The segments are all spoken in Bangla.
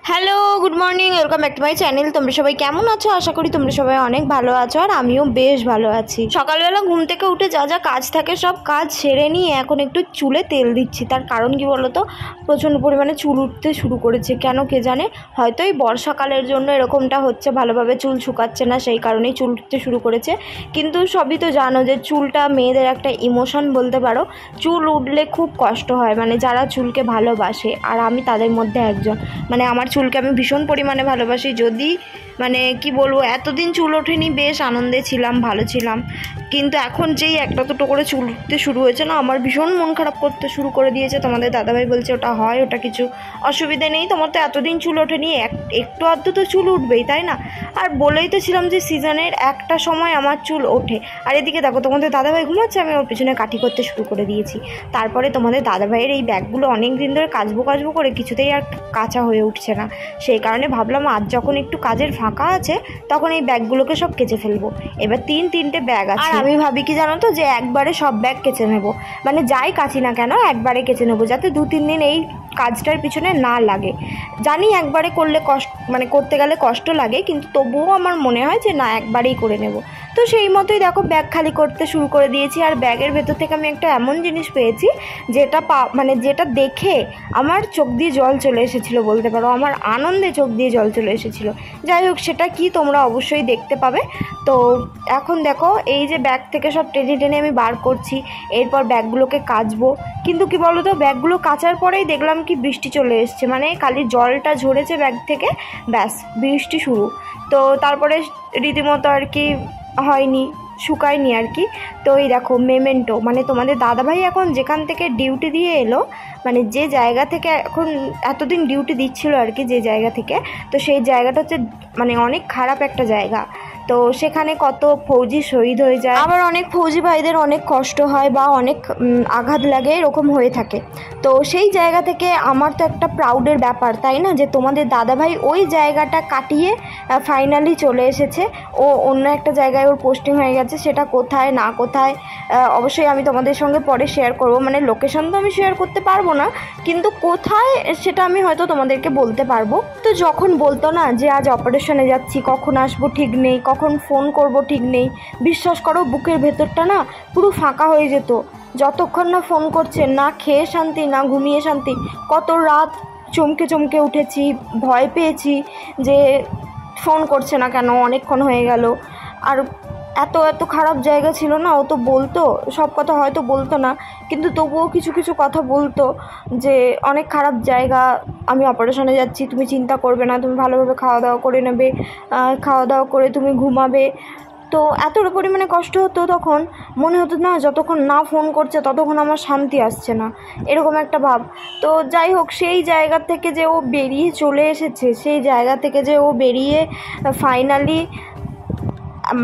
Hello, good morning, welcome back to my channel. তোমরা সবাই কেমন আছো? আশা করি তোমরা সবাই অনেক ভালো আছো, আর আমিও বেশ ভালো আছি। সকালবেলা ঘুম থেকে উঠে যা যা কাজ থাকে সব কাজ সেরে নিয়ে এখন একটু চুলে তেল দিচ্ছি। তার কারণ কি বলো তো, প্রচণ্ড পরিমাণে চুল উঠতে শুরু করেছে। কেন কে জানে, হয়তো এই বর্ষাকালের জন্য এরকমটা হচ্ছে, ভালোভাবে চুল শুকাচ্ছে না, সেই কারণেই চুল উঠতে শুরু করেছে। কিন্তু সবই তো জানো যে চুলটা মেয়েদের একটা ইমোশন বলতে পারো। চুল উঠলে খুব কষ্ট হয়, মানে যারা চুলকে ভালোবাসে, আর আমি তাদের মধ্যে একজন। মানে আমার চুলকে আমি ভীষণ পরিমাণে ভালোবাসি। যদি মানে কি বলবো, এতদিন চুল ওঠেনি, বেশ আনন্দে ছিলাম, ভালো ছিলাম, কিন্তু এখন যেই একটা দুটো করে চুল উঠতে শুরু হয়েছে না, আমার ভীষণ মন খারাপ করতে শুরু করে দিয়েছে। তোমাদের দাদাভাই বলছে ওটা হয়, ওটা কিছু অসুবিধা নেই, তোমার তো এতদিন চুল ওঠেনি, একটু আধটু তো চুল উঠবেই, তাই না? আর বলেই তো ছিলাম যে সিজনের একটা সময় আমার চুল ওঠে। আর এদিকে দেখো, তোমাদের দাদাভাই ঘুমাচ্ছে, আমি ওর পিছনে কাঠি করতে শুরু করে দিয়েছি। তারপরে তোমাদের দাদাভাইয়ের এই ব্যাগগুলো অনেক দিন ধরে কাচবো করে কিছুতেই আর কাঁচা হয়ে উঠছে না। সেই কারণে ভাবলাম আজ যখন একটু কাজের ফাঁকা আছে, তখন এই ব্যাগগুলোকে সব কেচে ফেলবো। এবার তিনটে ব্যাগ আছে, আর আমি ভাবি কি জানো তো, যে একবারে সব ব্যাগ কেচে নেবো, মানে যাই কাচি না কেন একবারে কেচে নেবো, যাতে 2-3 দিন এই কাজটার পিছনে না লাগে। জানি একবারে করলে কষ্ট, মানে করতে গেলে কষ্ট লাগে, কিন্তু তবুও আমার মনে হয় যে না, একবারেই করে নেব। তো সেই মতোই দেখো ব্যাগ খালি করতে শুরু করে দিয়েছি। আর ব্যাগের ভেতর থেকে আমি একটা এমন জিনিস পেয়েছি যেটা মানে যেটা দেখে আমার চোখ দিয়ে জল চলে এসেছিলো বলতে পারো, আমার আনন্দে চোখ দিয়ে জল চলে এসেছিলো। যাই হোক, সেটা কি তোমরা অবশ্যই দেখতে পাবে। তো এখন দেখো, এই যে ব্যাগ থেকে সব টেনে টেনে আমি বার করছি, এরপর ব্যাগগুলোকে কাচবো। কিন্তু কি বলো তো, ব্যাগগুলো কাচার পরেই দেখলাম কি বৃষ্টি চলে এসছে, মানে খালি জলটা ঝরেছে ব্যাগ থেকে, ব্যাস বৃষ্টি শুরু। তো তারপরে রীতিমতো আর কি হয়নি, শুকায়নি আর কি। তো এই দেখো মেমেন্টো, মানে তোমাদের দাদাভাই এখন যেখান থেকে ডিউটি দিয়ে এলো, মানে যে জায়গা থেকে এখন এতদিন ডিউটি দিচ্ছিল আর কি, যে জায়গা থেকে, তো সেই জায়গাটা হচ্ছে মানে অনেক খারাপ একটা জায়গা। তো সেখানে কত ফৌজি শহীদ হয়ে যায়, আবার অনেক ফৌজি ভাইদের অনেক কষ্ট হয় বা অনেক আঘাত লাগে, এরকম হয়ে থাকে। তো সেই জায়গা থেকে আমার তো একটা প্রাউডের ব্যাপার, তাই না, যে তোমাদের দাদাভাই ওই জায়গাটা কাটিয়ে ফাইনালি চলে এসেছে। ও অন্য একটা জায়গায় ওর পোস্টিং হয়ে গেছে, সেটা কোথায় না কোথায় অবশ্যই আমি তোমাদের সঙ্গে পরে শেয়ার করব। মানে লোকেশন তো আমি শেয়ার করতে পারবো না, কিন্তু কোথায় সেটা আমি হয়তো তোমাদেরকে বলতে পারবো। তো যখন বলতো না যে আজ অপারেশনে যাচ্ছি, কখন আসবো ঠিক নেই, কখন ফোন করব ঠিক নেই, বিশ্বাস করো বুকের ভেতরটা না পুরো ফাঁকা হয়ে যেত। যতক্ষণ না ফোন করছে, না খেয়ে শান্তি, না ঘুমিয়ে শান্তি। কত রাত চমকে চমকে উঠেছি, ভয় পেয়েছি যে ফোন করছে না কেন, অনেকক্ষণ হয়ে গেল। আর এত এত খারাপ জায়গা ছিল না, ও তো বলতো, সব কথা হয়তো বলতো না, কিন্তু তবুও কিছু কিছু কথা বলতো যে অনেক খারাপ জায়গা, আমি অপারেশনে যাচ্ছি, তুমি চিন্তা করবে না, তুমি ভালোভাবে খাওয়া দাওয়া করে নেবে, খাওয়া দাওয়া করে তুমি ঘুমাবে। তো এতটা পরিমাণে কষ্ট হতো, তখন মনে হতো না যতক্ষণ না ফোন করছে ততক্ষণ আমার শান্তি আসছে না, এরকম একটা ভাব। তো যাই হোক, সেই জায়গা থেকে যে ও বেরিয়ে চলে এসেছে, সেই জায়গা থেকে যে ও বেরিয়ে ফাইনালি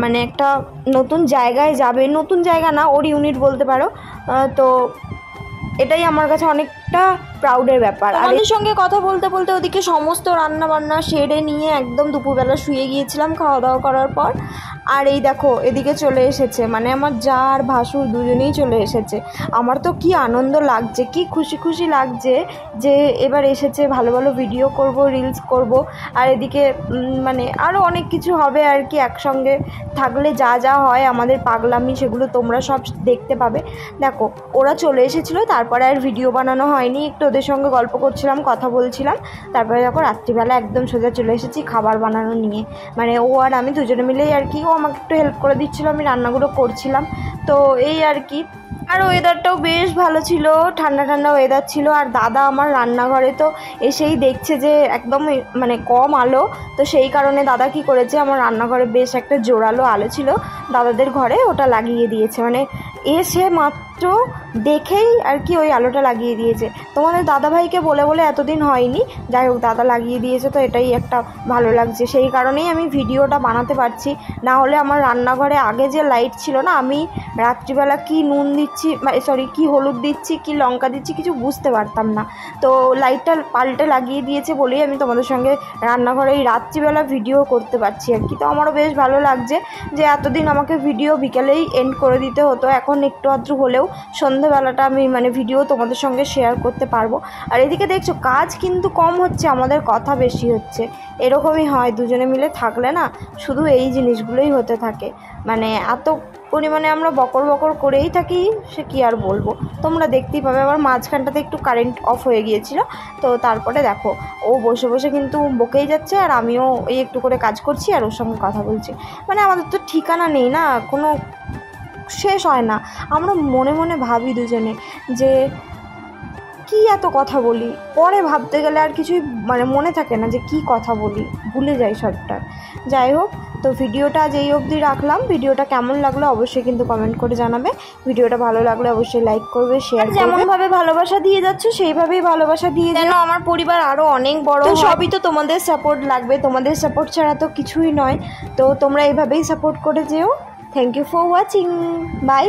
মানে একটা নতুন জায়গায় যাবে, নতুন জায়গা না, ওর ইউনিট বলতে পারো। তো এটাই আমার কাছে অনেকটা প্রাউডের ব্যাপার। আর আমাদের সঙ্গে কথা বলতে বলতে ওদিকে সমস্ত রান্না বান্না সেরে নিয়ে একদম দুপুরবেলা শুয়ে গিয়েছিলাম খাওয়া দাওয়া করার পর। আর এই দেখো এদিকে চলে এসেছে, মানে আমার যা আর ভাসুর দুজনেই চলে এসেছে। আমার তো কি আনন্দ লাগছে, কি খুশি খুশি লাগছে যে এবার এসেছে, ভালো ভালো ভিডিও করব, রিলস করব, আর এদিকে মানে আরও অনেক কিছু হবে আর কি। একসঙ্গে থাকলে যা যা হয় আমাদের পাগলামি, সেগুলো তোমরা সব দেখতে পাবে। দেখো ওরা চলে এসেছিলো, তারপরে আর ভিডিও বানানো হয়নি, একটু ওদের সঙ্গে গল্প করছিলাম, কথা বলছিলাম। তারপরে দেখো রাত্রিবেলা একদম সোজা চলে এসেছি খাবার বানানো নিয়ে। মানে ও আর আমি দুজনে মিলেই আর কি, ও আমাকে একটু হেল্প করে দিচ্ছিলো, আমি রান্নাগুলো করছিলাম। তো এই আর কি। আর ওয়েদারটাও বেশ ভালো ছিল, ঠান্ডা ঠান্ডা ওয়েদার ছিল। আর দাদা আমার রান্নাঘরে তো এসেই দেখছে যে একদম মানে কম আলো, তো সেই কারণে দাদা কি করেছে, আমার রান্নাঘরে বেশ একটা জোরালো আলো ছিল দাদাদের ঘরে, ওটা লাগিয়ে দিয়েছে। মানে এসে মাত্র দেখেই আর কি ওই আলোটা লাগিয়ে দিয়েছে। তোমাদের দাদাভাইকে বলে বলে এতদিন হয়নি, যাই হোক দাদা লাগিয়ে দিয়েছে, তো এটাই একটা ভালো লাগছে। সেই কারণেই আমি ভিডিওটা বানাতে পারছি, না হলে আমার রান্নাঘরে আগে যে লাইট ছিল না, আমি রাত্রিবেলা কি নুন দিচ্ছি, কি হলুদ দিচ্ছি, কি লঙ্কা দিচ্ছি, কিছু বুঝতে পারতাম না। তো লাইটটা পাল্টে লাগিয়ে দিয়েছে বলেই আমি তোমাদের সঙ্গে রান্নাঘরে এই রাত্রিবেলা ভিডিও করতে পারছি আর কি। তো আমারও বেশ ভালো লাগছে যে এতদিন আমাকে ভিডিও বিকেলেই এন্ড করে দিতে হতো, এখন একটু আধটু হলেও সন্ধ্যা সন্ধ্যাবেলাটা আমি মানে ভিডিও তোমাদের সঙ্গে শেয়ার করতে পারবো। আর এদিকে দেখছো কাজ কিন্তু কম হচ্ছে, আমাদের কথা বেশি হচ্ছে। এরকমই হয়, দুজনে মিলে থাকলে না শুধু এই জিনিসগুলোই হতে থাকে, মানে এত পরিমাণে আমরা বকর বকর করেই থাকি, সে কি আর বলবো, তোমরা দেখতেই পাবে। আবার মাঝখানটাতে একটু কারেন্ট অফ হয়ে গিয়েছিল, তো তারপরে দেখো ও বসে বসে কিন্তু বকেই যাচ্ছে, আর আমিও এই একটু করে কাজ করছি আর ওর সঙ্গে কথা বলছি। মানে আমাদের তো ঠিকানা নেই না, কোনো শেষ হয় না। আমরা মনে মনে ভাবি দুজনে যে কি এত কথা বলি, পরে ভাবতে গেলে আর কিছুই মানে মনে থাকে না যে কি কথা বলি, ভুলে যাই সবটা। যাই হোক, তো ভিডিওটা আজ এই অবধি রাখলাম। ভিডিওটা কেমন লাগলো অবশ্যই কিন্তু কমেন্ট করে জানাবে। ভিডিওটা ভালো লাগলে অবশ্যই লাইক করবে, শেয়ার করবে। যেমনভাবে ভালোবাসা দিয়ে যাচ্ছ সেইভাবেই ভালোবাসা দিয়ে যেন আমার পরিবার আরও অনেক বড়। সবই তো তোমাদের সাপোর্ট লাগবে, তোমাদের সাপোর্ট ছাড়া তো কিছুই নয়। তো তোমরা এইভাবেই সাপোর্ট করে যেও। Thank you for watching, by.